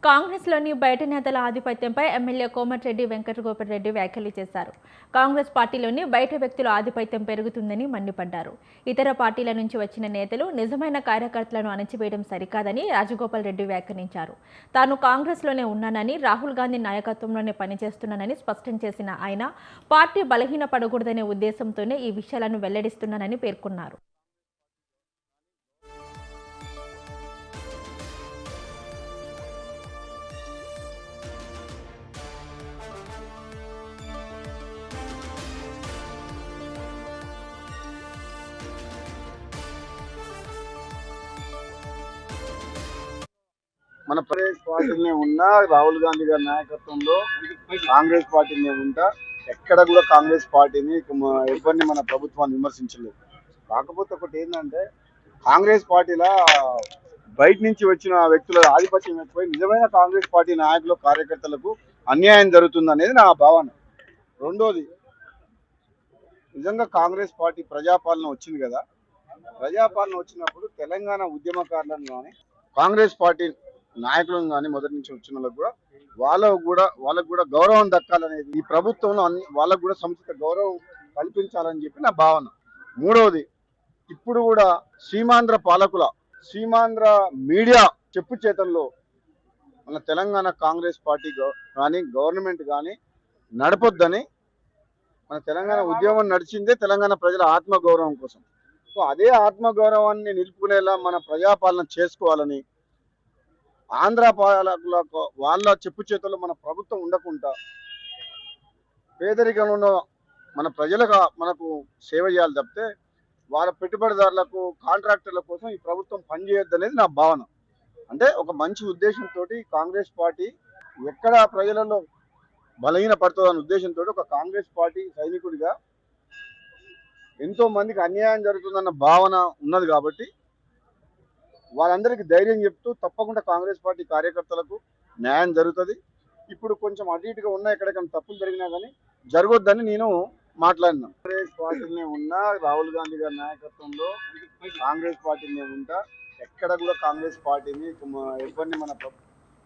కాంగ్రెస్లోని బయట నేతల ఆధిపత్యంపై ఎమ్మెల్యే కోమటిరెడ్డి వెంకటగోపరెడ్డి వ్యాఖ్యలు చేశారు. కాంగ్రెస్ పార్టీలోని బయట వ్యక్తుల ఆధిపత్యం పెరుగుతుందని మండిపడ్డారు. ఇతర పార్టీల నుంచి వచ్చిన నేతలు నిజమైన కార్యకర్తలను అణచివేయడం సరికాదని రాజగోపాల్ రెడ్డి వ్యాఖ్యానించారు. తాను కాంగ్రెస్లోనే ఉన్నానని, రాహుల్ గాంధీ నాయకత్వంలోనే పనిచేస్తున్నానని స్పష్టం చేసిన ఆయన, పార్టీ బలహీనపడకూడదనే ఉద్దేశంతోనే ఈ విషయాలను వెల్లడిస్తున్నానని పేర్కొన్నారు. మన కాంగ్రెస్ పార్టీనే ఉన్నా, రాహుల్ గాంధీ గారి నాయకత్వంలో కాంగ్రెస్ పార్టీనే ఉంటా. ఎక్కడ కూడా కాంగ్రెస్ పార్టీని ఎవరిని మన ప్రభుత్వాన్ని విమర్శించలేదు. కాకపోతే ఒకటి ఏంటంటే, కాంగ్రెస్ పార్టీలో బయట నుంచి వచ్చిన వ్యక్తుల ఆధిపత్యం ఎక్కువై నిజమైన కాంగ్రెస్ పార్టీ నాయకులు కార్యకర్తలకు అన్యాయం జరుగుతుంది అనేది నా భావన. రెండోది, నిజంగా కాంగ్రెస్ పార్టీ ప్రజాపాలన వచ్చింది కదా, ప్రజాపాలన వచ్చినప్పుడు తెలంగాణ ఉద్యమకారులను కానీ కాంగ్రెస్ పార్టీ నాయకులను కానీ మొదటి నుంచి వచ్చిన వాళ్ళకు కూడా గౌరవం దక్కాలనేది ఈ ప్రభుత్వంలో వాళ్ళకు కూడా సముచిత గౌరవం కల్పించాలని చెప్పి నా భావన. మూడవది, ఇప్పుడు కూడా సీమాంధ్ర మీడియా చెప్పు చేతల్లో మన తెలంగాణ కాంగ్రెస్ పార్టీ కానీ గవర్నమెంట్ కానీ నడపొద్దని. మన తెలంగాణ ఉద్యమం నడిచిందే తెలంగాణ ప్రజల ఆత్మగౌరవం కోసం. సో అదే ఆత్మగౌరవాన్ని నిలుపుకునేలా మన ప్రజాపాలన చేసుకోవాలని, ఆంధ్ర పాలకులకు వాళ్ళ చెప్పు చేతుల్లో మన ప్రభుత్వం ఉండకుండా పేదరికంలో మన ప్రజలకు మనకు సేవ చేయాలి తప్పితే వాళ్ళ పెట్టుబడిదారులకు కాంట్రాక్టర్ల కోసం ఈ ప్రభుత్వం పనిచేయొద్దు అనేది నా భావన. అంటే ఒక మంచి ఉద్దేశంతో కాంగ్రెస్ పార్టీ ఎక్కడ ప్రజలలో బలహీనపడుతుందన్న ఉద్దేశంతో ఒక కాంగ్రెస్ పార్టీ సైనికుడిగా ఎంతో మందికి అన్యాయం జరుగుతుందన్న భావన ఉన్నది కాబట్టి వాళ్ళందరికీ ధైర్యం చెప్తూ తప్పకుండా కాంగ్రెస్ పార్టీ కార్యకర్తలకు న్యాయం జరుగుతుంది. ఇప్పుడు కొంచెం అటు ఇటుగా ఉన్నా, ఎక్కడికైనా తప్పులు జరిగినా కానీ జరగొద్దని నేను మాట్లాడినా. కాంగ్రెస్ పార్టీనే ఉన్నా, రాహుల్ గాంధీ గారి నాయకత్వంలో కాంగ్రెస్ పార్టీనే ఉంటా. ఎక్కడ కూడా కాంగ్రెస్ పార్టీని ఎవరిని మన